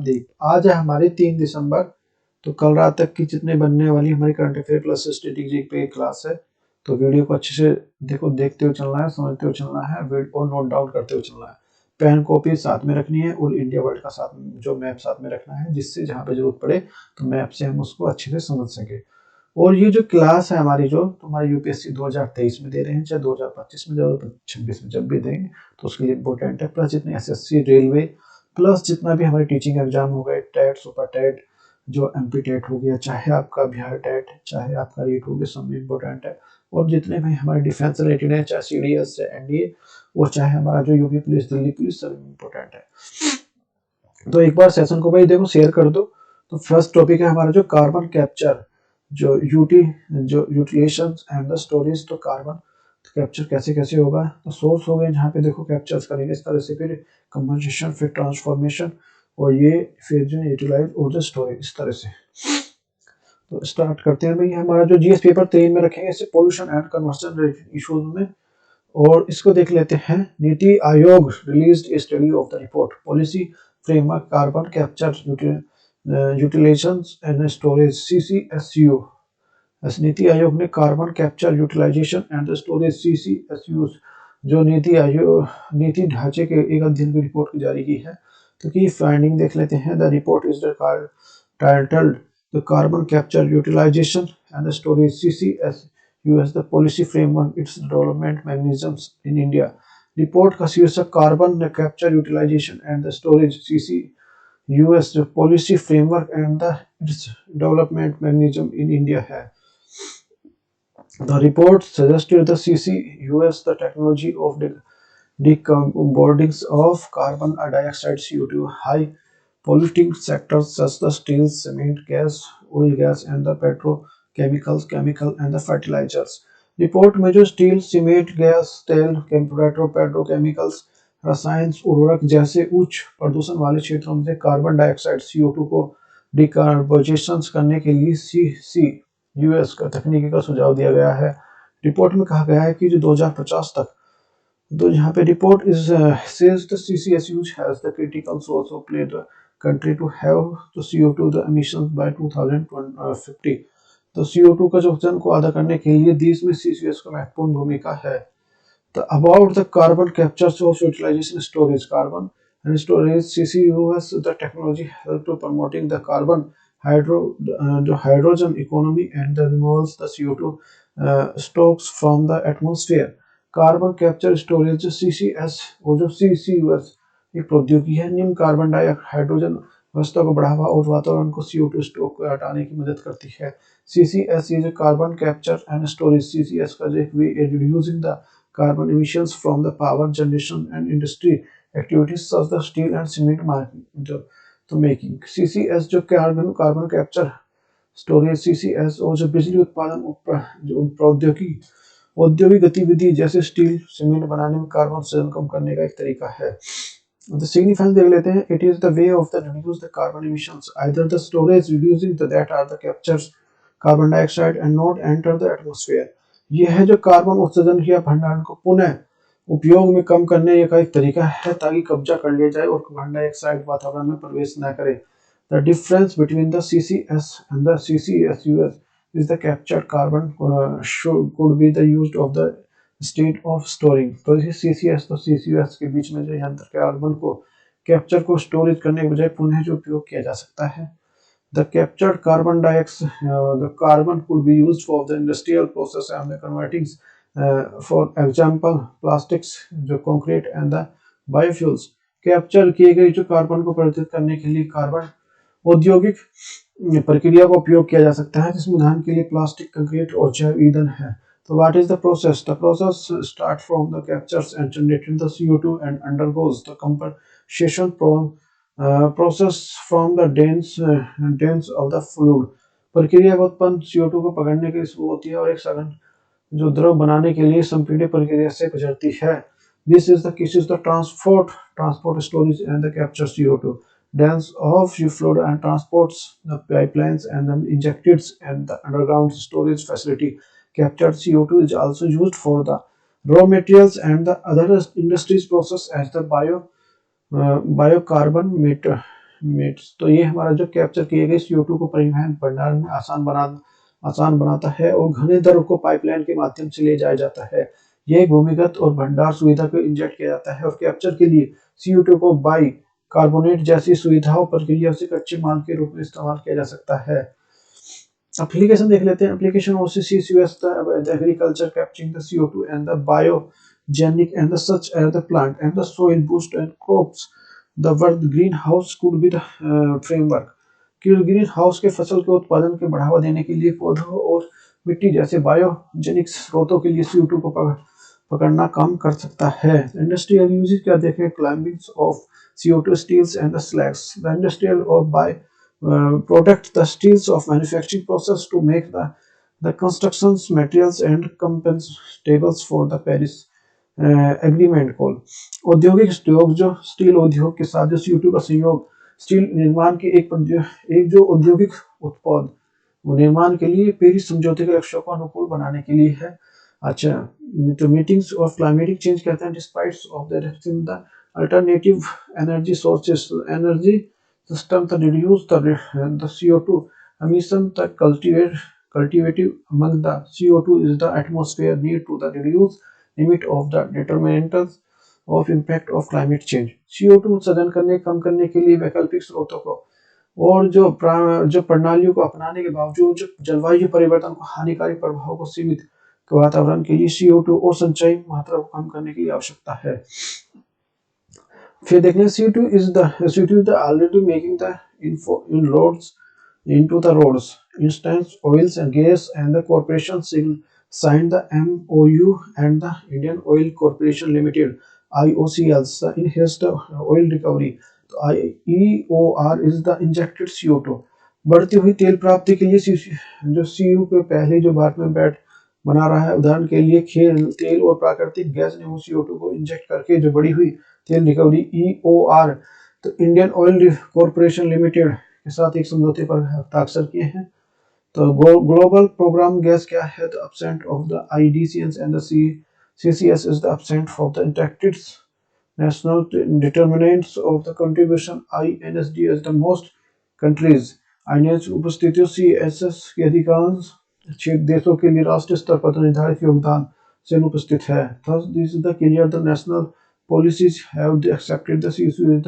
दीप। आज है हमारी 3 दिसंबर। तो कल रात तक की जितने बनने वाली हमारी करंट अफेयर प्लस स्ट्रेटेजी पे क्लास है, तो वीडियो को अच्छे से देखते हुए चलना है, समझते हुए चलना है और नोट डाउन करते हुए चलना है। पेन कॉपी साथ में रखनी है और इंडिया वर्ल्ड का साथ जो मैप साथ में रखना है, जिससे जहाँ पे जरूरत पड़े तो मैप से हम उसको अच्छे से समझ सके। और ये जो क्लास है हमारी, जो तुम्हारी यूपीएससी 2023 में दे रहे हैं, चाहे 2025 में, 2026 में, जब भी देंगे तो उसके लिए इम्पोर्टेंट है। प्लस जितने एसएससी, रेलवे, प्लस जितना भी हमारे टीचिंग एग्जाम हो गए, टेट, सुपर टेट, जो एमपी टेट हो गया, चाहे आपका बिहार टेट, चाहे आपका रीट हो गया, सब में इम्पोर्टेंट है। और जितने भी हमारे डिफेंस रिलेटेड है, चाहे सीडीएस, चाहे एनडीए, और चाहे हमारा जो यूपी पुलिस, दिल्ली पुलिस, सब इम्पोर्टेंट है। तो एक बार सेशन को भाई देखो शेयर कर दो। तो फर्स्ट टॉपिक है हमारा जो कार्बन कैप्चर, जो यूटिलेशन एंड द स्टोरेज। तो कार्बन कैप्चर कैसे कैसे होगा, तो सोर्स हो गए जहाँ पे देखो कैप्चर करेंगे इस तरह से, फिर कंपनसेशन, फिर ट्रांसफॉर्मेशन, और ये फिर जो यूटिलाइज और जो स्टोरेज, इस तरह से। तो स्टार्ट करते हैं भाई। हमारा जो जीएस पेपर 3 में रखेंगे इसे पोल्यूशन एंड कन्वर्जन इशूज में, और इसको देख लेते हैं। NITI Aayog released a study of the report policy framework carbon capture utilisation and storage CCSU। NITI Aayog ने carbon capture utilisation and storage CCSU जो नीति ढांचे के एक अध्ययन की रिपोर्ट जारी की है। तो की फाइंडिंग देख लेते हैं। The report is titled the carbon capture utilisation and storage CCSU the policy framework its development mechanisms in India. Report का शीर्षक carbon capture utilisation and storage CCUS जो policy framework and the its development mechanism in India है। The report suggested the CCUS the technology of decomposition of carbon dioxide CO2 high polluting sectors such as steel, cement, gas, oil, gas and the petrochemicals, chemical and the fertilizers. Report में जो steel, cement, gas, तेल, petrochemicals, रसायन, उर्वरक जैसे उच्च प्रदूषण वाले क्षेत्रों में कार्बन डाइऑक्साइड CO2 को डिकार्बोनेशन करने के लिए CCUS का तकनीकी का सुझाव दिया गया है। रिपोर्ट में कहा गया है कि जो 2050 तक, तो यहाँ पे report is says the CCSU has the critical source of play the country to have the CO2 the emissions by 2050। तो CO2 का जो वजन को आधा करने के लिए देश में CCS का महत्वपूर्ण भूमिका है। तो about the carbon capture source utilisation storage carbon and storage CCUS the technology help to promoting the carbon hydrogen economy and the removes the CO2 stocks from the atmosphere। Carbon capture storage CCS और जो CCUS एक प्रौद्योगिकी है, निम्न carbon hydrogen व्यवस्था को बढ़ावा और वातावरण को CO2 स्टॉक को हटाने की मदद करती है। CCS ये जो carbon capture and storage CCS का जो way reducing the carbon emissions from the power generation and industry activities such the steel and cement making। CCS जो कार्बन कैप्चर स्टोरेज CCS और जो बिजली उत्पादन जो औद्योगिक गतिविधि जैसे स्टील, सीमेंट बनाने में कार्बन उत्सर्जन कम करने का एक तरीका है। The significance देख लेते हैं। It is the way of the reduce the carbon emissions either the storage reducing the that are the captures carbon dioxide and not enter the atmosphere। यह है जो कार्बन उत्सर्जन या भंडारण को पुनः उपयोग में कम करने का एक तरीका है, ताकि कब्जा कर लिया जाए और कार्बन डाइऑक्साइड वातावरण में प्रवेश न करे। The difference between the CCS and the CCSUS is the captured carbon could be the used of the state of storing। तो इसी CCS तो CCUS के बीच में जो यंत्र कार्बन को कैप्चर को स्टोरेज करने के बजाय पुनः जो उपयोग किया जा सकता है। The captured carbon dioxide, the carbon could be used for the industrial process and the converting, for example, plastics, जो concrete and the biofuels। Capture किए गए जो कार्बन को परिवर्तित करने के लिए कार्बन औद्योगिक प्रक्रिया का उपयोग किया जा सकता है, जिसमें उदाहरण के लिए प्लास्टिक, कंक्रीट और जैव ईंधन है। तो what is the process? The process start from the captures and generated the CO2 and undergoes the compensation process from the dense of the fluid. प्रक्रिया का उत्पन्न CO2 को पकड़ने के लिए शुरू होती है और एक सघन जो द्रव बनाने के लिए संपीड़ित प्रक्रिया से गुजरती है। This is the case the transport storage and the capture CO2 dense of fluid and transports the pipelines and then injected and the underground storage facility। Captured CO2 is also used for the raw materials and the other industries process as the biocarbon meets. तो ये हमारा जो capture किए गए CO2 को परिवहन भंडारण में आसान बनाता है और घने द्रव को पाइपलाइन के माध्यम से ले जाया जाता है। यह भूमिगत और भंडार सुविधा को इंजेक्ट किया जाता है और कैप्चर के लिए CO2 को बाई कार्बोनेट जैसी सुविधाओं प्रक्रिया से कच्चे माल के रूप में इस्तेमाल किया जा सकता है। एप्लीकेशन देख लेते हैं। Application of CCUS, the agriculture capturing the CO2 and the biogenic and the such as the plant and the soil boost and crops. The word greenhouse could be the framework कि green house के फसल के उत्पादन के बढ़ावा देने के लिए पौधों और मिट्टी जैसे बायोजेनिक स्रोतों के लिए CO2 को पकड़ना काम कर सकता है। इंडस्ट्रियल यूजेस क्या देखें। Climbing of CO2 steels and the slags. The industrial और by product the steels of manufacturing process to make the constructions materials and compensables for the Paris agreement को। औद्योगिक उद्योग जो स्टील उद्योग के साथ जो CO2 का संयोग स्टील निर्माण के एक जो औद्योगिक उत्पाद निर्माण के लिए पेरिस समझौते के लक्ष्यों को अनुकूल बनाने के लिए है। अच्छा, तो मीटिंग्स ऑफ क्लाइमेटिक चेंज कहते हैं despite of the alternative energy sources energy system to reduce the CO2 emission. The cultivative among the CO2 is the atmosphere need to the reduce limit of the determinants of impact of climate change. CO2 उत्सर्जन कम करने के लिए वैकल्पिक स्रोतों को और जो प्रणालियों को अपनाने के बावजूद जो जलवायु परिवर्तन को हानिकारक प्रभाव को सीमित वातावरण के लिए CO2 और संचयी मात्रा को कम करने की आवश्यकता है। फिर देखते हैं CO2 is the already making the inroads into the roads. Instance oils and gas and the corporation signed the MOU and the Indian Oil Corporation Limited IOCL enhanced the oil recovery. तो EOR is the injected CO2। बढ़ती हुई तेल प्राप्ति के लिए जो CO के पहले जो भारत में बैट बना रहा है। उदाहरण के लिए तेल और प्राकृतिक गैस ने CO2 को इंजेक्ट करके जो बढ़ी हुई तेल रिकवरी EOR तो इंडियन ऑयल कॉर्पोरेशन लिमिटेड के साथ एक समझौते पर हस्ताक्षर किए हैं। तो ग्लोबल प्रोग्राम गैस क्या है। The absent of the IDCs and the CCS is the absent of the intended national determinants of the contribution INSD as the most countries। INS उपस्थितियों CSS के अधिकांश देशों के लिए राष्ट्रीय स्तर पर निर्धारित योगदान से अनुपस्थित है। Thus, this is the clear the national policies have accepted the CCU as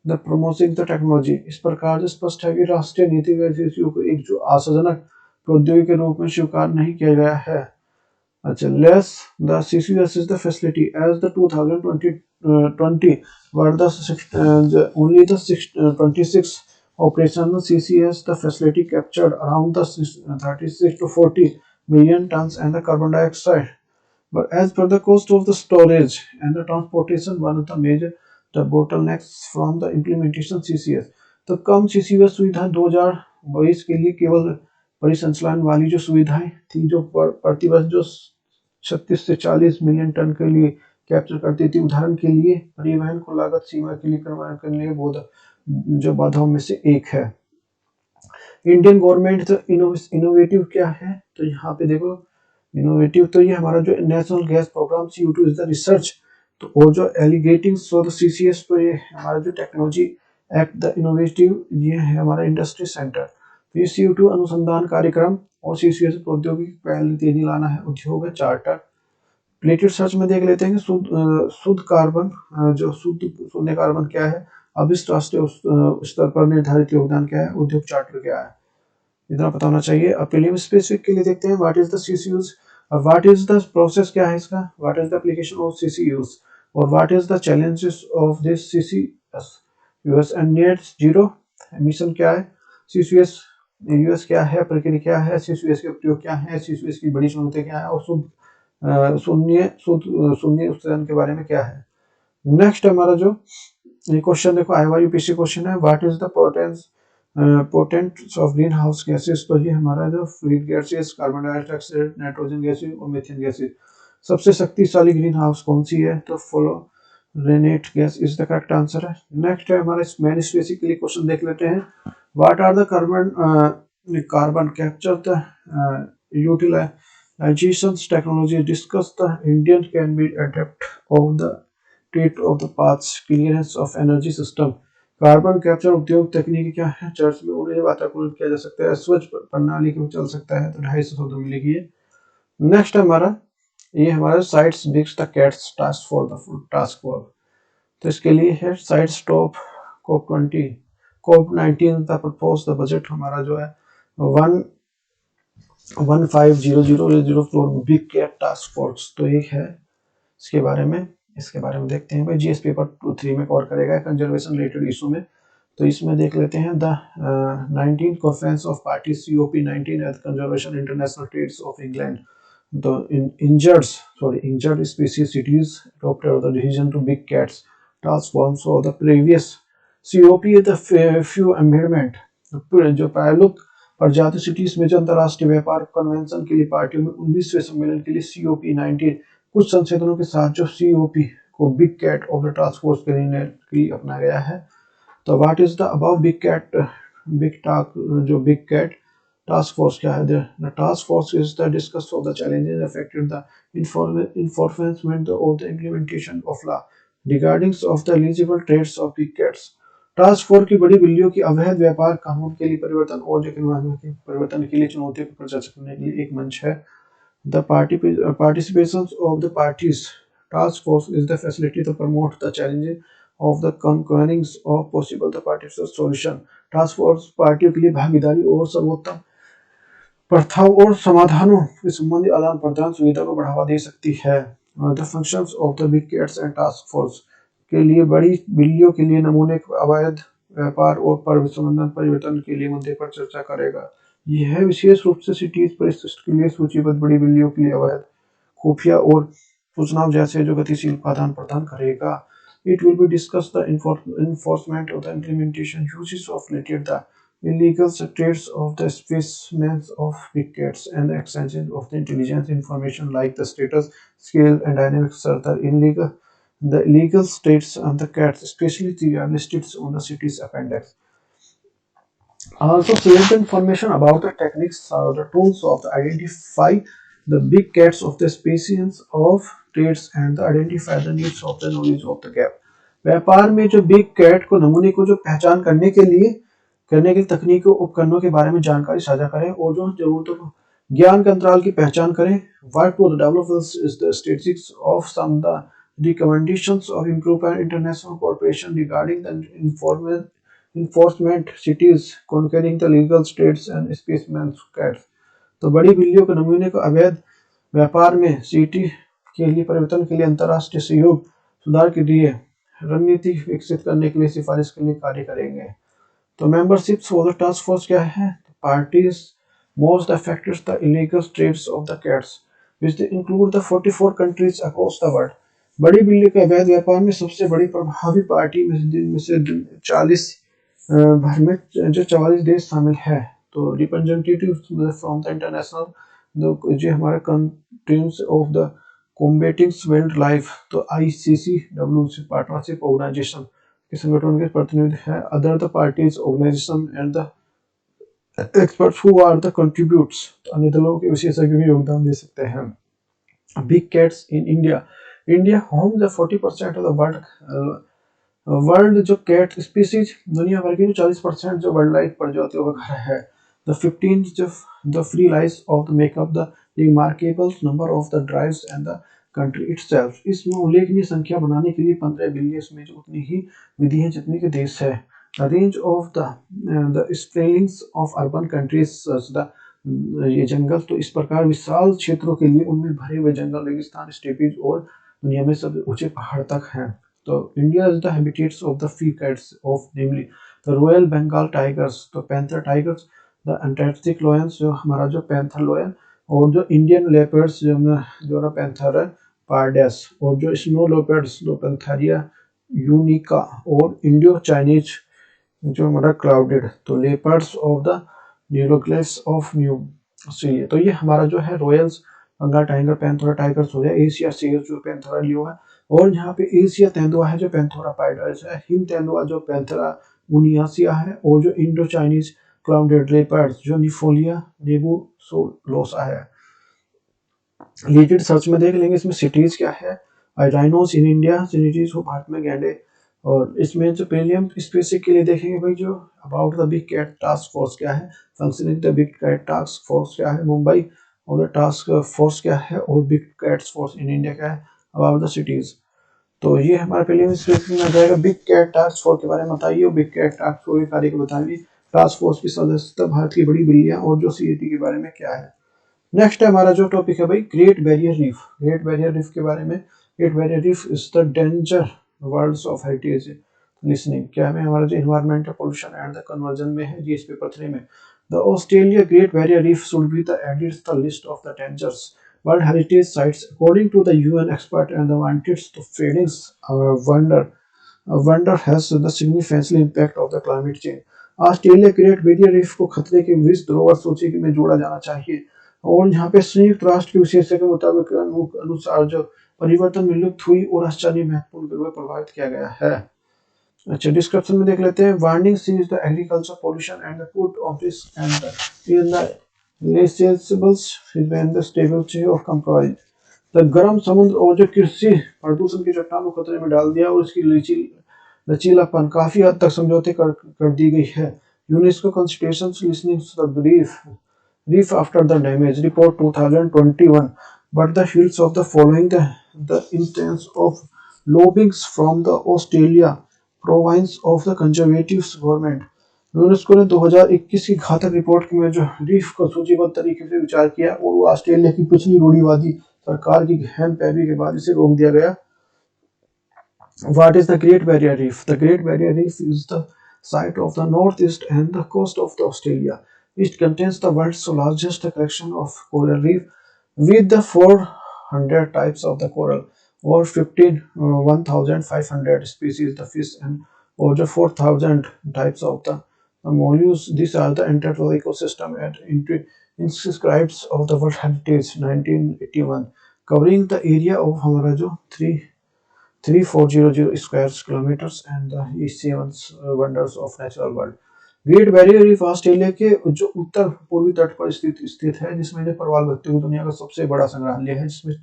the promoting the technology। इस प्रकार से स्पष्ट है कि राष्ट्रीय नीति में CCU को एक जो आशाजनक प्रौद्योगिकी के रूप में स्वीकार नहीं किया गया है। अच्छा, less the CCUS is the facility as the 2020 were only the 26 operational CCS the facility captured around the 36 to 40 million tons and the carbon dioxide, but as per the cost of the storage and the transportation one of the major the bottlenecks from the implementation CCS। तो कम CCS सुविधा 2022 के लिए केवल परिसंचालन वाली जो सुविधाएं थी जो प्रतिवर्ष जो 36 से 40 मिलियन टन के लिए कैप्चर करती थी। उदाहरण के लिए परिवहन को लागत सीमा के लिए करने के लिए जो बाधाओं में से एक है। इंडियन गवर्नमेंट इनोवेटिव क्या है। तो यहाँ पे देखो इनोवेटिव तो ये हमारा जो national gas programme CO2 is the research तो और जो एलिगेटिंग सो द CCS तो ये हमारा जो टेक्नोलॉजी एक्ट द इनोवेटिव ये है हमारा इंडस्ट्री सेंटर। तो ये CO2 अनुसंधान कार्यक्रम और CCS प्रौद्योगिकी पहले तेजी लाना है उद्योग है चार्टर। प्लेटेड सर्च में देख लेते हैं कि शुद्ध कार्बन जो शुद्ध शून्य कार्बन क्या है। अभिष्ट राष्ट्रीय स्तर पर निर्धारित योगदान क्या है। उद्योग चार्टर क्या है इतना पता होना चाहिए। अब प्रीलिम स्पेसिफिक के लिए देखते हैं व्हाट इज द CCUs और व्हाट इज द प्रोसेस क्या है इसका। What is the application of CCUs और what is the challenges of this CCUS and net zero emission क्या है। CCUS US क्या है प्रक्रिया क्या है। CCUS के उपयोग क्या है। CCUS की बड़ी चुनौतियां क्या है और शून्य उत्सर्जन के बारे में क्या है। नेक्स्ट हमारा जो क्वेश्चन देखो IYUPC क्वेश्चन है what is the potents of green house gases. तो ये हमारा जो free gases carbon dioxide nitrogen gases और मीथेन गैसेस। सबसे शक्तिशाली ग्रीन हाउस कौन सी है तो fluorinated gas is the correct answer है। नेक्स्ट है हमारा मैन बेसिकली क्वेश्चन देख लेते हैं what are the carbon capture the utilization technology discuss the Indian can be adapt of the state of the paths clearance of energy system। Carbon capture उद्योग तकनीकी क्या है, चर्च में उन्हें वातावरण किया जा सकता है, स्वच्छ प्रणाली को चल सकता है, तो 250 शब्दों में लिखिए। नेक्स्ट हमारा ये हमारा sites bigs the cats task for the task force, तो इसके लिए है साइड स्टॉप COP20 COP19 का प्रपोज द बजट हमारा जो है 11500 बिग कैट टास्क फोर्स, तो एक है इसके बारे में देखते हैं भाई, जीएस पेपर 2-3 में कवर करेगा कंजर्वेशन रिलेटेड इशू में। तो इसमें देख लेते हैं the 19th conference of party COP19 at conservation international trades of England, the injured species cities adopted the decision to big cats task force of the previous COP the few amendment, जो प्रायलुक प्रजाति cities में जो अंतरराष्ट्रीय व्यापार convention के लिए पार्टियों में 19वें सम्मेलन के लिए COP19 कुछ संशोधनों के साथ जो COP को big cat of the task force के लिए अपना गया है। तो what is the above big cat task force क्या है? The task force is the discuss of the challenges affected the enforcement of the implementation of law regarding of the eligible trades of big cats. Task force की बड़ी बिल्लियों की अवैध व्यापार कानून के लिए परिवर्तन और जो के परिवर्तन के लिए चुनौतियों पर चर्चा करने के लिए एक मंच है। The participation of the parties task force is the facility to promote the challenges of the conquering of possible the partisan solution। Task force पार्टियों के लिए भागीदारी और सर्वोत्तम प्रथाओं और समाधानों के संबंधी आदान प्रदान सुविधा को बढ़ावा दे सकती है। The functions of the big cats and task force के लिए बड़ी बिल्लियों के लिए नमूने अवैध व्यापार और परिवर्तन के लिए मुद्दे पर चर्चा करेगा। यह विशेष रूप से सिटीज परिशिष्ट के लिए सूचीबद्ध बड़ी बिल्लियों के लिए अवैध खुफिया और सूचनाओं जैसे जो गतिशील आदान प्रदान करेगा। It will be discussed the enforcement of the implementation uses of related the illegal trades of the specimens of big cats and the exchange of the intelligence information like the status, scale and dynamics of the illegal states of the cats, especially the are listed on the city's appendix. Also, select information about the techniques or the tools of the identify the big cats of the species of traits and the identify the needs of the knowledge of the gap। व्यापार में जो big cat को नमूने को जो पहचान करने के लिए तकनीकों उपकरणों के बारे में जानकारी साझा करें और जो जरूरतों को ज्ञान के अंतराल की पहचान करें। Work to develop the statistics of some the recommendations of improved international cooperation regarding the enforcement cities conquering the legal states and specimen cats। तो बड़ी बिल्लियों के नमूने को अवैध व्यापार में सिटी के लिए परिवर्तन के लिए अंतर्राष्ट्रीय सहयोग सुधार के लिए रणनीति विकसित करने के लिए सिफारिश के लिए कार्य करेंगे। तो membership for the task force क्या है? Parties most affected the illegal trades of the cats which include the 44 countries across the world. बड़ी बिल्ली के अवैध व्यापार में सबसे बड़ी प्रभावी पार्टी में से 40 भर में जो 44 देश शामिल है। तो रिप्रेजेंटेटिव फ्रॉम द इंटरनेशनल जो हमारे countries of the combating wild life, तो ICCW से पार्टनरशिप ऑर्गेनाइजेशन के संगठन के प्रतिनिधि है। Other the parties organisation and the experts who are the contributes, अन्य दलों के विशेषज्ञ भी योगदान दे सकते हैं। Big cats in India home the 40% of the world जो कैट स्पीसीज दुनिया भर की जो 40% जो वर्ल्ड लाइफ प्रजातियों का घर है। द 15 जो the free lice of the makeup the remarkable number of the drives and the country itself. इसमें उल्लेखनीय संख्या बनाने के लिए 15 बिलियन में जो उतनी ही विधि है जितनी के देश है। The range of the sprawlings of urban countries the ये जंगल, तो इस प्रकार विशाल क्षेत्रों के लिए उनमें भरे हुए जंगल, रेगिस्तान, स्टेपीज और दुनिया में सबसे ऊंचे पहाड़ तक हैं। तो India is the habitats of the free cats of namely the royal Bengal tigers, तो panther tigers, the antarctic lions जो हमारा जो पैंथर लायन, और जो इंडियन लेपर्ड्स जो ना पैंथर पार्डेस, और जो स्नो लेपर्ड्स जो पैंथेरिया यूनिका, और इंडियो चाइनीज जो हमारा क्लाउडेड, तो leopards of the neuroglass of new Australia. तो ये हमारा जो है royals Bengal tiger panthera tigers हो गया। एशिया शेर जो पैंथोरा लियो है, और यहाँ पे एशिया तेंदुआ है जो पैंथोरा पाइडर्स है। हिम तेंदुआ जो पैंथोरा मुनियासिया है, और जो इंडो चाइनीज क्लाउडेड लेपर्ड्स जो निफोलिया नेबुसोलोसा है। लिटिल सर्च में देख लेंगे इसमें सिटीज क्या है। राइनोस इन इंडिया सिटीज हो भारत में गैंडे, और इसमें जो प्रीलियम स्पेसिफिक के लिए देखेंगे भाई, जो about the big cat task force क्या है, functioning the big cat task force क्या है मुंबई, और द टास्क फोर्स क्या है, और big cats force in India क्या है, अबाउट द सिटीज। तो ये हमारा प्रीलियम स्पेसिफिक में आ जाएगा। बिग कैट टास्क फोर्स के बारे में बताइए, और बिग कैट टास्क फोर्स के कार्य को बताइए। टास्क फोर्स की सदस्यता भारत की बड़ी बिल्लियां और जो सीईटी के बारे में क्या है। नेक्स्ट है हमारा जो टॉपिक है भाई, great barrier reef. Great barrier reef के बारे में, great barrier reef is the danger worlds of heritage listening. क्या है हमारा जो environmental pollution and the conversion में है, ये इस पेपर 3 में। The Australia great barrier reef should be the added the list of the dangers world heritage sites according to the UN expert and the wanted to fadings wonder has the significant impact of the climate change। Australia great barrier reef को खतरे के विश्व धरोहर सूची में जोड़ा जाना चाहिए। और यहाँ पे संयुक्त राष्ट्र के विशेषज्ञ के मुताबिक अनुसार जो परिवर्तन में लुप्त हुई और आश्चर्य महत्वपूर्ण रूप से प्रभावित किया गया है। अच्छा, डिस्क्रिप्शन में देख लेते हैं। Warning sees the agriculture pollution and the put of risk and in the lesables in the stability of comprise. The गर्म समुद्र और जो कृषि प्रदूषण की चट्टानों को खतरे में डाल दिया, और इसकी लचीलापन काफी हद तक समझौते कर दी गई है। UNESCO consultation listening to the reef after the damage report 2021, but the heels of the following the instance of lobbying from the Australia province of the conservative government। UNESCO ने 2021 की घातक रिपोर्ट में जो रीफ को सूचीबद्ध तरीके से विचार किया, और वो ऑस्ट्रेलिया की पिछली रूढ़िवादी सरकार की गहन पैरवी के बाद इसे रोक दिया गया। What is the Great Barrier Reef? The Great Barrier Reef is the site of the northeast and the coast of the Australia. It contains the world's largest collection of coral reef with the 400 types of the coral, or 1,500 species the fish, and over 4,000 types of the mollusks. These are the entire ecosystem and inscribed of the World Heritage 1981, covering the area of हमारा जो 3,400 square kilometers and the seven wonders of natural world। Great barrier reef Australia के जो उत्तर पूर्वी तट पर स्थित है, जिसमें जो प्रवाल भत्ते हुए दुनिया का सबसे बड़ा संग्रहालय है, जिसमें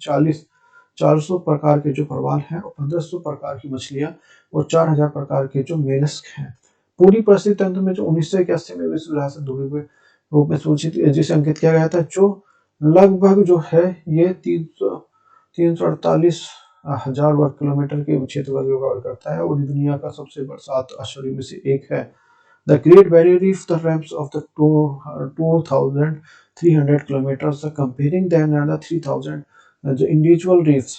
400 प्रकार के जो प्रवाल हैं, और 1500 प्रकार की मछलियां, और 4000 प्रकार के जो मेलस्क हैं। पूरी परिस्थिति तंत्र में जो 1981 में विश्व विरासत धरोहर के रूप में सूचित जिसे अंकित किया गया था, जो लगभग जो है ये 348,000 वर्ग किलोमीटर के क्षेत्र को कवर करता है, और दुनिया का सबसे बड़ा 7 आश्चर्यों में से एक है। The Great Barrier Reef, the ramps of the 2,300 kilometers, comparing them and the 3,000 जो इंडिविजुअल रीफ्स।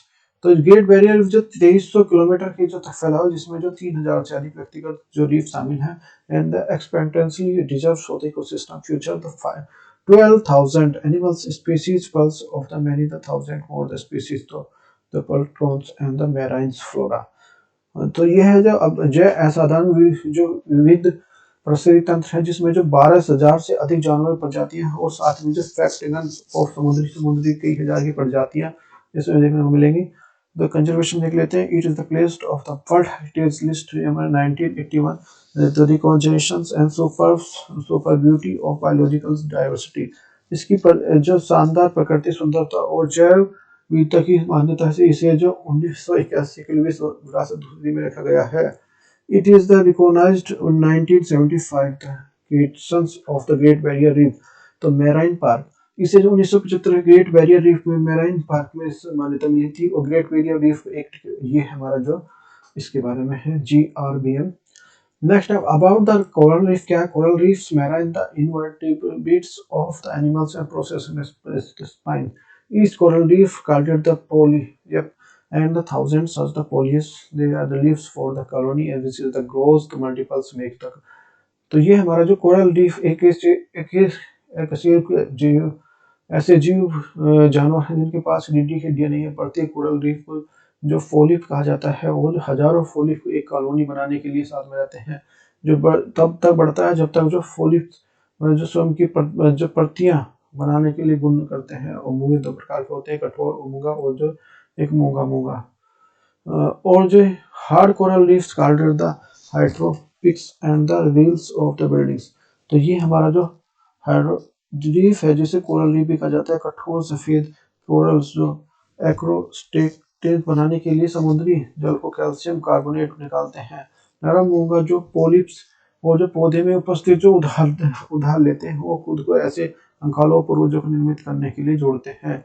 तो ग्रेट बैरियर रीफ जो 2300 किलोमीटर की जो फैलाव, जिसमें जो 3000 से अधिक व्यक्तिगत जो रीफ शामिल हैं, and the expectancy reserves for the ecosystem future the 12,000 animals species plus of the many the thousand more the species तो the plankton and the marine flora। तो ये है जो अब जय असाधारण जो विविध परिस्थिति तंत्र है, जिसमें जो 12,000 से अधिक जानवर प्रजातियां हैं, और साथ में जो फैक्टिगन और समुद्री कई हजार की प्रजातियां इसमें देखने को मिलेंगी। द कंजर्वेशन देख लेते हैं। It is the placed of the world heritage list 1981, the recognitions and super beauty of biological diversity. इसकी जो शानदार प्रकृति सुंदरता और जैव विविधता की मान्यता से इसे जो 1981 के लिए विश्व विरासत सूची में रखा गया है। It is the recognized in 1975 the creations of the Great Barrier Reef, तो मैराइन पार्क। इसे जो 1975 ग्रेट बैरियर रीफ में मैराइन पार्क में मान्यता मिली थी, और ग्रेट बैरियर रीफ एक्ट ये हमारा जो इसके बारे में है GRBM। Next about the coral reef. क्या coral reefs marine the invertebrates of the animals and process spine. Each coral reef called the polyp and the thousands such the polyps, they are the leaves for the colony and this is the grows the multiples make the। तो ये हमारा जो coral reef एक जीव ऐसे जीव जानवर हैं जिनके पास रीढ़ी की हड्डियां नहीं है। प्रत्येक कोरल रीफ को जो फोलिप कहा जाता है, वो हजारों फोलिप को एक कॉलोनी बनाने के लिए साथ में रहते हैं, जो तब तक बढ़ता है जब तक जो फोलिप जो स्वयं की जो प्रतियां बनाने के लिए गुण करते हैं। और मूंगे दो प्रकार के होते हैं, कठोर और मूंगा, और जो एक मूंगा और जो hard coral reefs called the hydropics and the reels of the buildings. तो ये हमारा जो रीफ है, जिसे कोरल रीफ भी कहा जाता है, कठोर सफेद कोरल्स जो एक्रोस्टेट तेज बनाने के लिए समुद्री जल को कैल्शियम कार्बोनेट निकालते हैं। नरम मूंगा जो पोलिप्स और जो पौधे में उपस्थित जो उधार लेते हैं वो खुद को ऐसे कंकालों पूर्वजों को निर्मित करने के लिए जोड़ते हैं।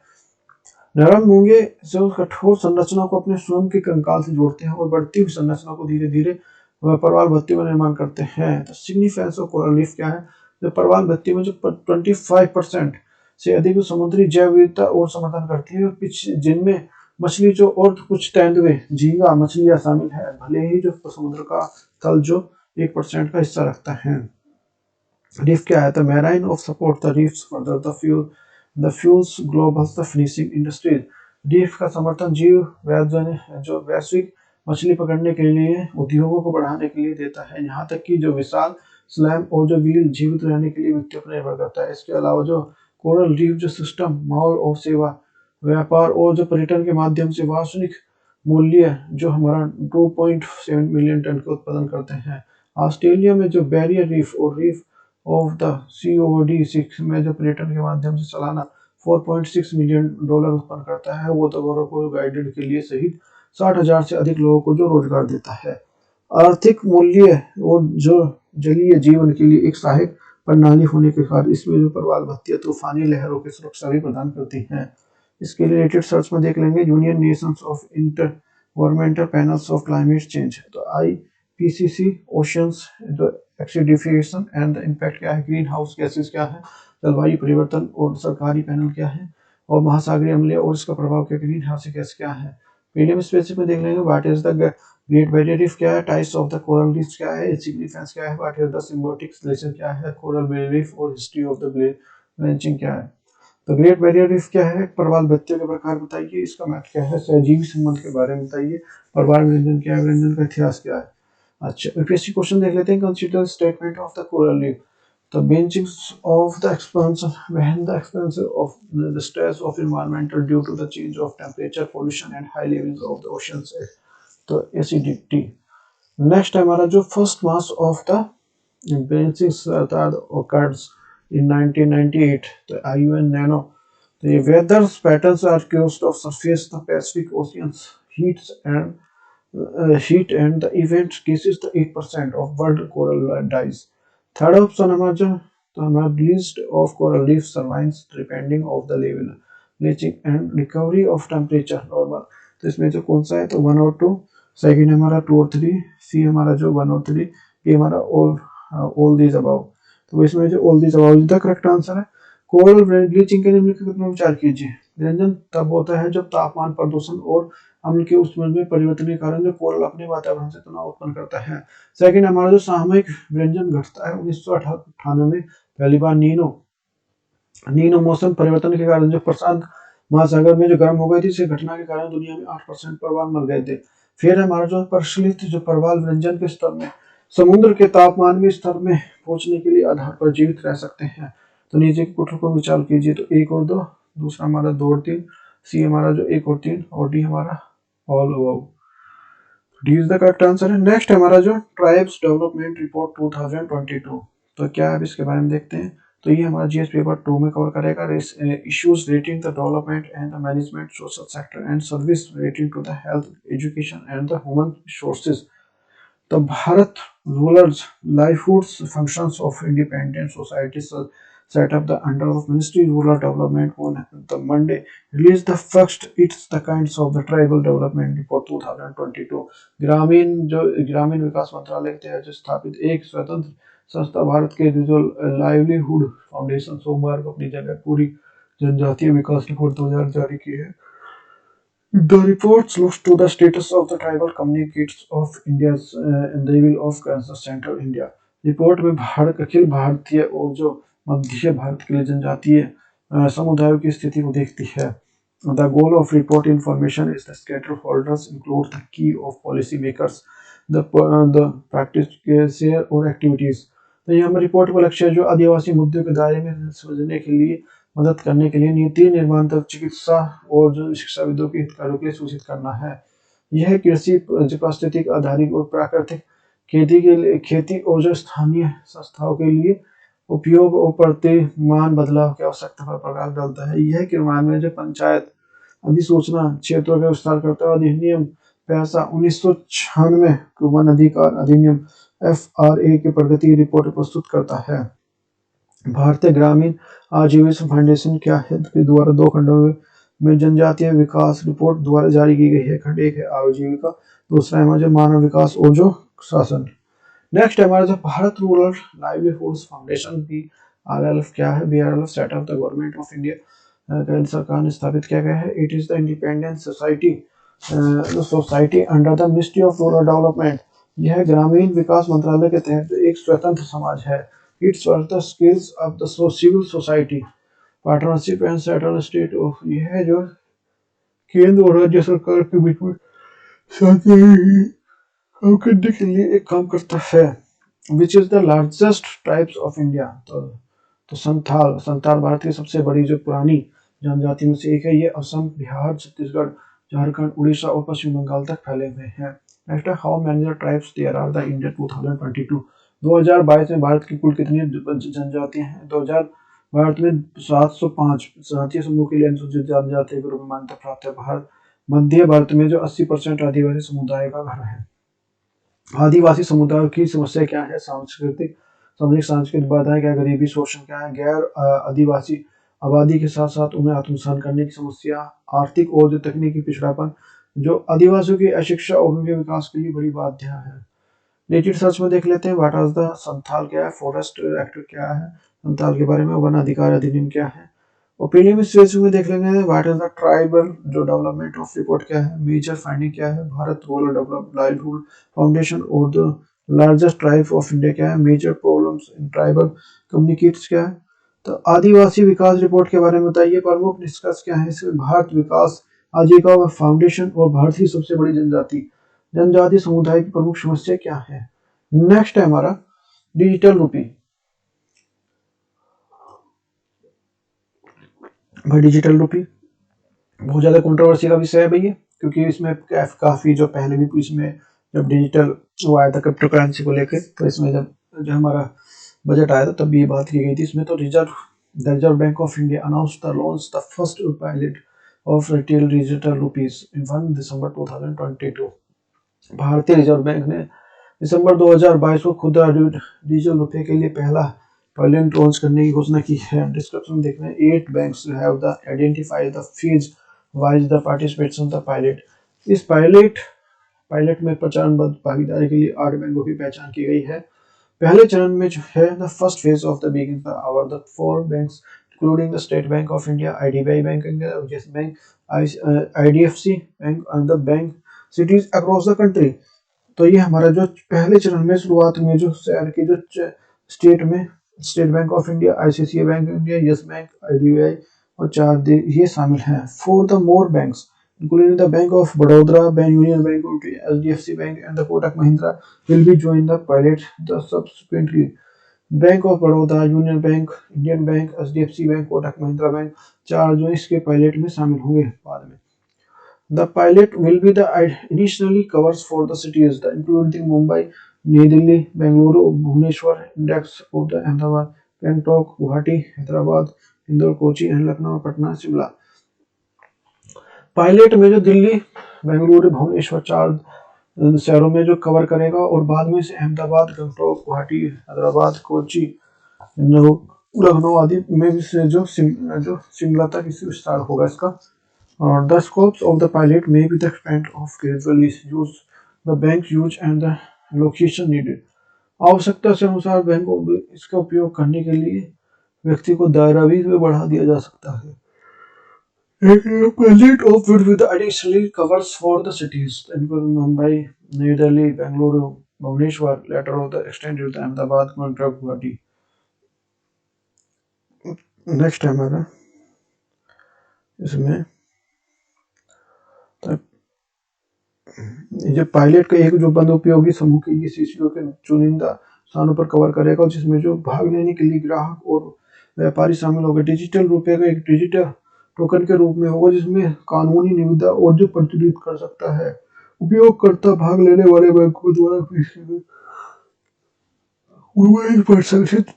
नरम मूंगे जो कठोर संरचना को अपने स्वयं के कंकाल से जोड़ते हैं और बढ़ती हुई संरचना को धीरे धीरे प्रवाल भित्ति में निर्माण करते हैं। तो सिग्निफिकेंस ऑफ कोरल रीफ क्या है? जो प्रवाल भित्ति में जो 25% से अधिक समुद्री जैव विविधता और समर्थन करती है, जिनमें मछली जो और कुछ तेंदुए, झींगा मछलियां शामिल है, भले ही जो समुद्र का तल जो 1% का हिस्सा रखता है। रीफ क्या है? The marine of support the reefs further the fuels global the finishing industries. Reef का समर्थन जीव जो वैश्विक मछली पकड़ने के लिए उद्योगों को बढ़ाने के लिए देता है, यहाँ तक कि जो विशाल स्लैम और जो व्हील जीवित रहने के लिए व्यक्तियों पर निर्भर करता है। इसके अलावा जो कोरल रीफ जो सिस्टम माल और सेवा व्यापार और जो पर्यटन के माध्यम से वार्षिक मूल्य जो हमारा 2.7 मिलियन टन का उत्पादन करते हैं। ऑस्ट्रेलिया में जो बैरियर रीफ और रीफ ऑफ द COD 6 में जो पर्यटन के माध्यम से सालाना $4.6 मिलियन उत्पन्न करता है, वो तो गौरव गाइडेड के लिए सहित 60,000 से अधिक लोगों को जो रोजगार देता है। आर्थिक मूल्य और जो जलीय जीवन के लिए एक सहायक प्रणाली होने के कारण इसमें जो प्रवाल भत्तियां तूफानी लहरों की सुरक्षा भी प्रदान करती हैं। इसके रिलेटेड सर्च में देख लेंगे union Nations of inter governmental panels of climate change, तो IPCC ओशंस जो एक्सीडिफिकेशन एंड द इम्पैक्ट क्या है, ग्रीन हाउस गैसेस क्या है, जलवायु परिवर्तन और सरकारी पैनल क्या है, और महासागरीय अम्ल और इसका प्रभाव क्या, ग्रीन हाउस गैस क्या है। मीडियम स्पेसिफिक में देख लेंगे what is the great barrier reef क्या है, types of the coral reef क्या है, सिग्निफिकेंस क्या है, what is the symbiotic relation क्या है, कोरल बैरियर रीफ और हिस्ट्री ऑफ द ब्लीचिंग क्या है। तो ग्रेट बैरियर रीफ क्या है, प्रवाल भित्तियों के प्रकार बताइए, इसका महत्व क्या है, सहजीवी संबंध के बारे में बताइए, प्रवाल व्यंजन क्या है, व्यंजन का इतिहास क्या है। अच्छा, यूपीएससी क्वेश्चन देख लेते हैं। Consider statement of the coral reef, the benchings of the expansion when the expansion of the stress of environmental due to the change of temperature, pollution and high levels of the oceans, तो acidity। Next हमारा जो first mass of the benchings occurs in 1998, तो IUN नैनो। तो ये weather patterns are caused of surface the Pacific Ocean's heat and the event cases the 8% of world coral dies। Third option हमारा जो तो हमारा bleached of coral reef survives depending of the level bleaching and recovery of temperature normal. तो इसमें जो कौन सा है, तो 1 और 2, सेकंड हमारा 2 और 3, सी हमारा जो 1 और 3, ये हमारा ऑल दीज अबाउ। तो इसमें जो all these above is the correct answer है। कोरल ब्लीचिंग के निम्नलिखित में विचार कीजिए। व्यंजन तब होता है जब तापमान, प्रदूषण और अम्ल के ऊष्मा में परिवर्तन के कारण जो कोरल अपने वातावरण से तनाव उत्पन्न करता है। सेकंड हमारा जो सामयिक व्यंजन घटता है 1998 में पहली बार नीनो मौसम परिवर्तन के कारण जो प्रशांत महासागर में जो गर्म हो गई थी, इस घटना के कारण दुनिया में 8% प्रवाल मर गए थे। फिर हमारा जो प्रचलित जो प्रवाल व्यंजन के स्तर में समुद्र के तापमान में स्तर में पहुंचने के लिए आधार पर जीवित रह सकते हैं। तो नीचे के कोठों को विचार कीजिए, तो 1 और 2, दूसरा हमारा 2 और 3, सी हमारा जो 1 और 3 और डी हमारा all above. D is the correct answer है। नेक्स्ट हमारा जो ट्राइब्स डेवलपमेंट रिपोर्ट 2022, तो क्या है इसके बारे में देखते हैं। तो ये हमारा जीएस पेपर 2 में कवर करेगा। Issues relating the development and the management social sector and service relating to the health education and the human resources. तो Bharat rural livelihoods functions of independent societies set up the under of Ministry Rural Development on the Monday released the first its the kinds of the Tribal Development Report 2022। ग्रामीण विकास मंत्रालय के तहत स्थापित एक स्वतंत्र संस्था भारत के रूरल लाइवलीहुड फाउंडेशन सोमवार को अपनी जगह पूरी जनजातीय विकास रिपोर्ट 2000 जारी की है। The report looks to the status of the tribal communities of India's endeavor of Cancer Central India। Report में अखिल भारतीय और जो मध्य भारत के लिए जनजातीय समुदायों की स्थिति को देखती है। The goal of report information is the stakeholders include the key of policy makers, the practice और activities। तो ये हमें रिपोर्ट का लक्ष्य जो आदिवासी मुद्दों के दायरे में समझने के लिए मदद करने के लिए नीति निर्माण तक चिकित्सा और जो शिक्षाविदों के हितधारकों के लिए सूचित करना है। यह कृषि पारिस्थितिक आधारित और प्राकृतिक खेती और जो स्थानीय संस्थाओं के लिए उपयोग और प्रतिमान बदलाव की आवश्यकता पर प्रकाश डालता है। यह क्रियान्वयन में जो पंचायत अधिसूचना क्षेत्रों का विस्तार करता है। अधिनियम पैसा 1996 को वन अधिकार अधिनियम FRA की प्रगति की रिपोर्ट प्रस्तुत करता है। भारतीय ग्रामीण आजीविका फाउंडेशन क्या है के द्वारा 2 खंडों में जनजातीय विकास रिपोर्ट द्वारा जारी की गई है। खंड 1 है आजीविका, दूसरा है जो मानव विकास और जो शासन। नेक्स्ट है हमारा जो Bharat rural livelihoods foundation BRLF क्या है। BRLF set of the government of India, केंद्र सरकार ने स्थापित किया गया है। It is the independent society under the ministry of rural development. यह ग्रामीण विकास मंत्रालय के तहत एक स्वतंत्र समाज है। It serves the skills of the civil society, partnership and settle state of. यह जो केंद्र और राज्य सरकार के बीच में काम करने के लिए एक काम करता है। Which is the largest tribes of India. तो संथाल भारत की सबसे बड़ी जो पुरानी जनजाति में से एक है। ये असम, बिहार, छत्तीसगढ़, झारखंड, उड़ीसा और पश्चिम बंगाल तक फैले हुए हैं। नेक्स्ट है how many tribes there are the India 2022। 2022 में भारत की कुल कितनी जनजातियां हैं। 2000 भारत में 705 जातीय समूह के लिए अनुसूचित जनजाति के रूप में मान्यता प्राप्त है। भारत मध्य भारत में जो 80% आदिवासी समुदाय का घर है। आदिवासी समुदाय की समस्या क्या है। सामाजिक सांस्कृतिक बाधाएं क्या, गरीबी, शोषण क्या है, गैर आदिवासी आबादी के साथ साथ उन्हें आत्मसम्मान करने की समस्या, आर्थिक और जो तकनीकी पिछड़ापन, जो आदिवासियों की अशिक्षा और उनके विकास के लिए बड़ी बाध्य है। नेटिव सर्च में देख लेते हैं व्हाट इज द संथाल क्या है, फॉरेस्ट एक्ट क्या है, संथाल के बारे में, वन अधिकार अधिनियम क्या है। ओपिनियन स्टेज में देख लेंगे व्हाट इज द ट्राइबल जो डेवलपमेंट ऑफ रिपोर्ट क्या है, मेजर फाइंडिंग क्या है, Bharat rural develop livelihood foundation और the largest tribe of India क्या है, major problems in tribal communicates क्या है। तो आदिवासी विकास रिपोर्ट के बारे में बताइए। प्रमुख निष्कर्ष क्या है इसमें, भारत विकास आजीविका फाउंडेशन और भारत की सबसे बड़ी जनजाति समुदाय की प्रमुख समस्या क्या है। नेक्स्ट है हमारा डिजिटल रूपी। भाई डिजिटल रूपी बहुत ज्यादा कंट्रोवर्सी का विषय है भैया, क्योंकि इसमें काफी जो पहले भी इसमें जब डिजिटल वो आया था क्रिप्टो करेंसी को लेकर, तो इसमें जब जो हमारा बजट आया था तब भी ये बात की गई थी इसमें। तो reserve bank of India announce the launch the first pilot of retail digital rupees in 1 दिसंबर 2022। भारतीय रिजर्व बैंक ने दिसंबर 2022 को खुदरा डिजिटल रुपये के लिए पहला पायलट लॉन्च करने की घोषणा की है। डिस्क्रिप्शन देख रहे हैं 8 banks have the identified the phase wise the participation the pilot. इस पायलट में प्रचारबद्ध भागीदारी के लिए 8 बैंकों की पहचान की गई है। पहले चरण में जो है the first phase of the begin our the 4 banks including the State Bank of India, IDBI Bank, Yes Bank, IDFC Bank and the bank cities across the country. तो ये हमारा जो पहले चरण में शुरुआत में जो शहर के जो state Bank of India, ICICI bank India, yes bank, IDBI और 4 ये शामिल हैं। For the more banks including the Bank of Baroda, Union Bank, HDFC Bank, and the Kotak Mahindra will be join the pilot. The subsequently bank of Baroda, union bank, Indian bank, HDFC bank, Kotak Mahindra bank 4 जो इसके pilot में शामिल होंगे बाद में। The pilot will be the initially covers for the cities including Mumbai, New Delhi, Bengaluru, Bhubaneswar, index of the Ahmedabad, Gangtok, Guwahati, Hyderabad, Indore, Kochi and Lucknow, Patna, Shimla। Pilot में जो दिल्ली, बेंगलुरु, भुवनेश्वर 4 शहरों में जो कवर करेगा और बाद में से अहमदाबाद, गंगटोक, गुवाहाटी, हैदराबाद, कोची, लखनऊ आदि में भी से जो शिमला तक इसी विस्तार होगा इसका। और the scopes of the pilot में be the expand of gradually use the bank use and the location needed. आवश्यकता से अनुसार बैंकों इसका उपयोग करने के लिए व्यक्ति को दायरा भी बढ़ा दिया जा सकता है। A pilot offered with additionally covers for the cities including Mumbai, New Delhi, Bengaluru, Bhubaneswar, later of the extended to Ahmedabad, Gangtok, Guwahati। Next है हमारा इसमें ये पायलट का एक जो बंद उपयोगी समूह के ये CCO के चुनिंदा स्थानों पर कवर करेगा, जिसमें जो भाग लेने के लिए ग्राहक और व्यापारी शामिल होगा। डिजिटल रुपये का एक डिजिटल टोकन के रूप में होगा, जिसमें कानूनी निविदा और जो प्रचलित कर सकता है। उपयोगकर्ता भाग लेने वाले बैंकों द्वारा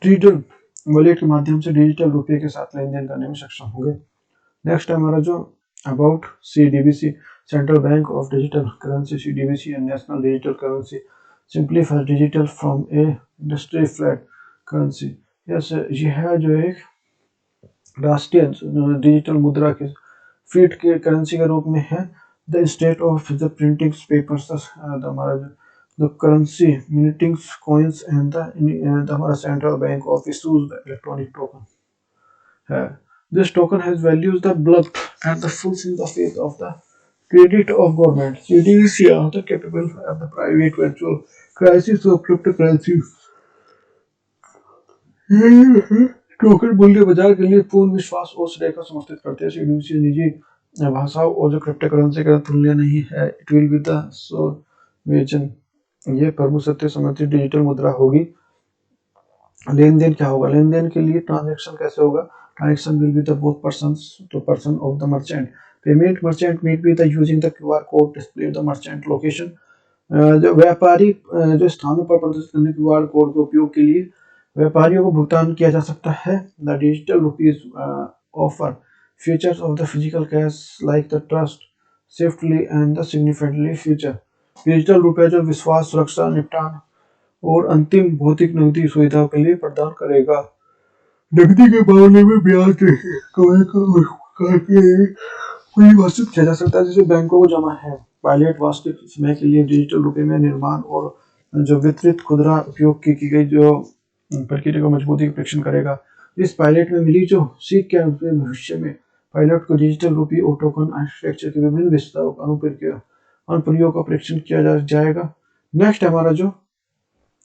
डिजिटल वॉलेट के माध्यम से डिजिटल रुपये के साथ लेन देन करने में सक्षम होंगे। नेक्स्ट है हमारा जो about CDBC, Central Bank of Digital Currency, CDBC and National Digital Currency simplifies digital from a industry flat currency. Yes, ये है जो एक राष्ट्रीय डिजिटल मुद्रा के फीट के करेंसी के रूप में है। The state of the printing papers, हमारा जो currency minitings coins and the हमारा central bank of issues the electronic token है। This token has values the blood and the fulls in the face of the credit of government. CDC are the capable of the private virtual crisis of cryptocurrency. Token मूल्य बाजार के लिए पूर्ण विश्वास और श्रेय का समर्थित करते हैं। सीडीसी निजी भाषाओं और जो क्रिप्टो करेंसी का तुलनीय नहीं है। इट विल बी द सोवेजन, ये प्रमुख सत्य समर्थित डिजिटल मुद्रा होगी। लेन देन क्या होगा? लेन देन के लिए ट्रांजैक्शन कैसे होगा? Transaction will be the both person to person of the merchant. Payment merchant meet be the using the QR code display the merchant location. जो व्यापारी जो स्थानों पर प्रदर्शित करने क्यूआर कोड के उपयोग के लिए व्यापारियों को भुगतान किया जा सकता है। The digital rupees offer features of the physical cash like the trust safely and the significantly future. Digital रुपया जो विश्वास, सुरक्षा, निपटान और अंतिम भौतिक नकदी सुविधाओं के लिए प्रदान करेगा। नकदी के मामले में ब्याज परिभाषित किया जा सकता है जिसे बैंकों को जमा है। पायलट वास्तविक समय के लिए डिजिटल रुपये में निर्माण और जो वितरित खुदरा उपयोग की गई जो प्रक्रिया को मजबूती का परीक्षण करेगा। इस पायलट में मिली जो सीख के भविष्य में पायलट को डिजिटल रुपये और टोकन आर्किटेक्चर के विभिन्न विशेषताओं अनुप्रयोग का परीक्षण किया जाएगा। नेक्स्ट हमारा जो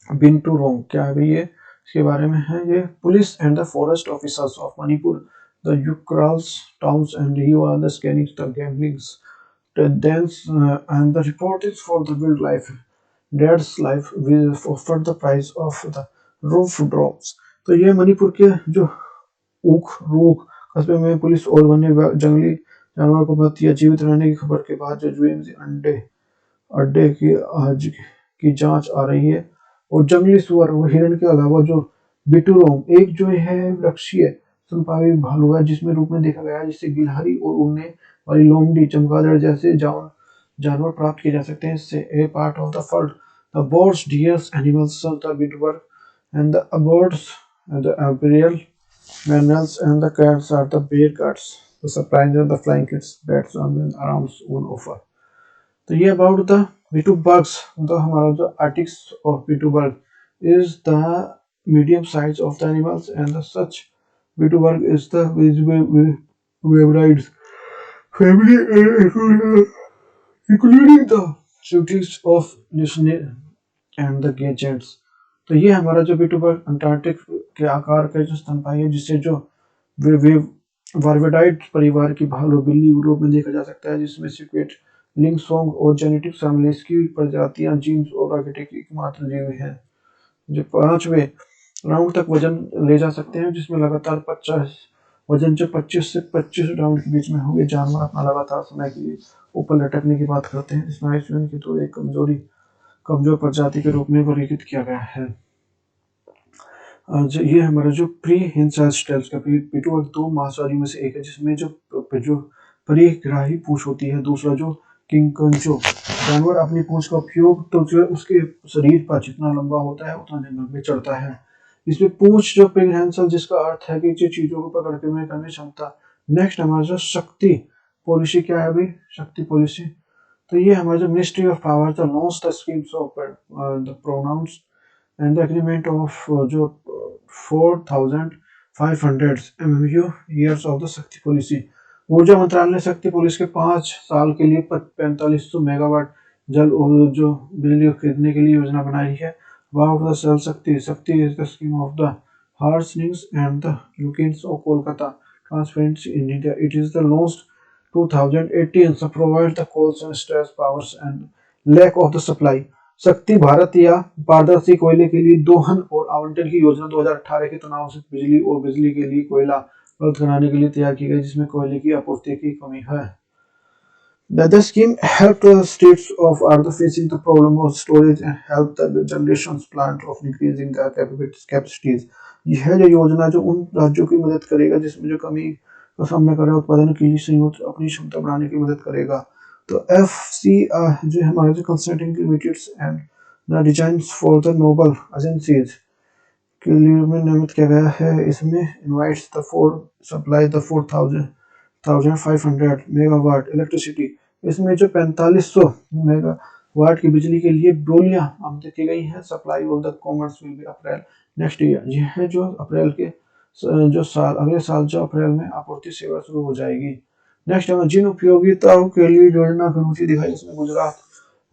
बिंटू रोंग क्या है भाई, ये इसके बारे में है। ये police and the forest officers of Manipur the yukrals towns and you are the scanning the gamblings the dance and the report is for the wildlife dad's life will offer the price of the roof drops। तो ये मणिपुर के जो ऊख रूख कस्बे में police और वन्य जंगली जानवरों को प्रति जीवित रहने की खबर के बाद जो जुएम अंडे अड्डे की आज की जांच आ रही है। और जंगली सुअर और हिरण के अलावा जो बिटूरोंग एक जो है वृक्षीय स्तनपायी भालू है जिसमें रूप में देखा गया है, जिससे गिलहरी और उड़ने वाली लोमड़ी चमगादड़ जैसे जानवर प्राप्त किए जा सकते हैं। इससे a part of the fold the birds deers animals the bitwork and the birds the imperial mammals and the cats are the bear cats the surprise and the flying kids bats on arms on offer। तो ये about the Beetlebugs, तो हमारा जो आर्टिक्स of Beetleburg is the medium size of the animals and the such Beetleburg is the Waverides family including the cities of Disney and the Gadgets। तो ये हमारा जो Beetleburg Antarctic के आकार का जो स्तनपायी है जिसे जो वार्वेडाइड परिवार की भालू बिल्ली यूरोप में देखा जा सकता है, जिसमें सिक्वेट लिंगसोंग और जेनेटिक फैमिलीज की प्रजातियां जीन्स और प्राकृतिक एकमात्र जीव हैं जो 5वें राउंड तक वजन ले जा सकते हैं, जिसमें लगातार 50 वजन जो 25 से 25 राउंड के बीच में होंगे। जानवर अपना लगातार समय के लिए ऊपर लटकने की बात करते हैं। स्नायु की तो एक कमजोर प्रजाति के रूप में वर्गीकृत किया गया है। ये हमारा जो प्री हिंसा स्टेल्स का Beetleburg दो महासारी में से एक है जिसमें जो परिग्राही पूंछ होती है। दूसरा जो किंकंचो जानवर अपनी पूंछ का उपयोग तो जो उसके शरीर पर जितना लंबा होता है उतना जंगल में चढ़ता है। इसमें पूंछ जो प्रिहेंसल जिसका अर्थ है कि जो चीजों को पकड़ के में करने क्षमता। नेक्स्ट हमारा जो शक्ति पॉलिसी क्या है भाई, शक्ति पॉलिसी तो ये हमारा जो ministry of power the launch the schemes of the pronouns and the agreement of जो 4500 MMU years of the शक्ति पॉलिसी। ऊर्जा मंत्रालय ने शक्ति पॉलिसी के 5 साल के लिए 4500 मेगावाट जल जो बिजली खरीदने के लिए योजना बनाई है। About the Cell शक्ति is the scheme of the Harsnings and the Lukins of Kolkata Transparency in India। It is the launched 2018 so provide the coals and stress powers and lack of the supply। शक्ति भारत या पारदर्शी कोयले के लिए दोहन और आवंटन की योजना 2018 के तनाव से बिजली और बिजली के लिए कोयला उपलब्ध कराने के लिए तैयार की गई, जिसमें कोयले की आपूर्ति की कमी है। The scheme helped the states of are facing the problem of storage and help the generations plant of increasing the capacities। यह जो योजना जो उन राज्यों की मदद करेगा जिसमें जो कमी का सामना कर रहा है उत्पादन के लिए संयुक्त अपनी क्षमता बढ़ाने की मदद करेगा। तो FC जो हमारा जो consulting limiteds and the design for the noble agencies के लिए में नियमित किया गया है। इसमें invites the for supply the 4500 megawatt electricity. इसमें जो 4500 मेगावाट की बिजली के लिए बोलियां आमंत्रित की गई हैं। Supply of the commerce will be April next year. यह है जो अप्रैल के जो साल अगले साल जो अप्रैल में आपूर्ति सेवा शुरू हो जाएगी। नेक्स्ट है जिन उपयोगिताओं के लिए योजना की रुचि दिखाई इसमें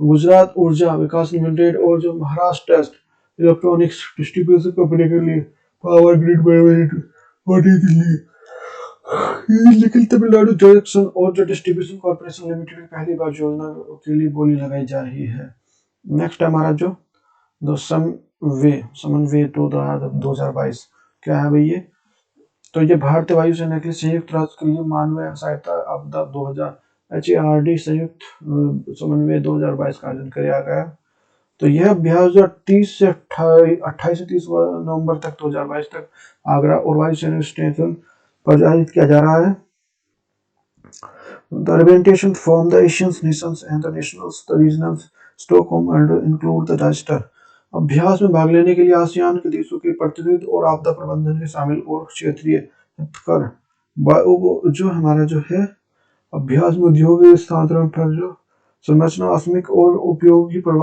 गुजरात ऊर्जा विकास लिमिटेड और जो Maharashtra test electronics distribution company के लिए पावर ग्रिड बड़ी दिल्ली, लेकिन तमिलनाडु जंक्शन और जो डिस्ट्रीब्यूशन कॉर्पोरेशन लिमिटेड की पहली बार योजना के लिए बोली लगाई जा रही है। नेक्स्ट है हमारा जो समन्वय 2022 क्या है भाई ये, तो ये भारतीय वायुसेना के लिए संयुक्त राष्ट्र के लिए मानवीय सहायता आपदा 2000 HARD संयुक्त समन्वय 2022 का आयोजन किया गया। तो यह अभ्यास जो 28 से 30 नवंबर तक 2022 तक आगरा और वायुसेना स्टेशन पर आयोजित किया जा रहा है। The representation from the Asian nations and the nationals, the regionals, Stockholm and include the register। अभ्यास में भाग लेने के लिए आसियान के देशों के प्रतिनिधि और आपदा प्रबंधन के शामिल और क्षेत्रीय कर जो हमारा जो है अभ्यास में उद्योग स्थानांतरण पर जो संरचना आकस्मिक और उपयोगी प्रभाव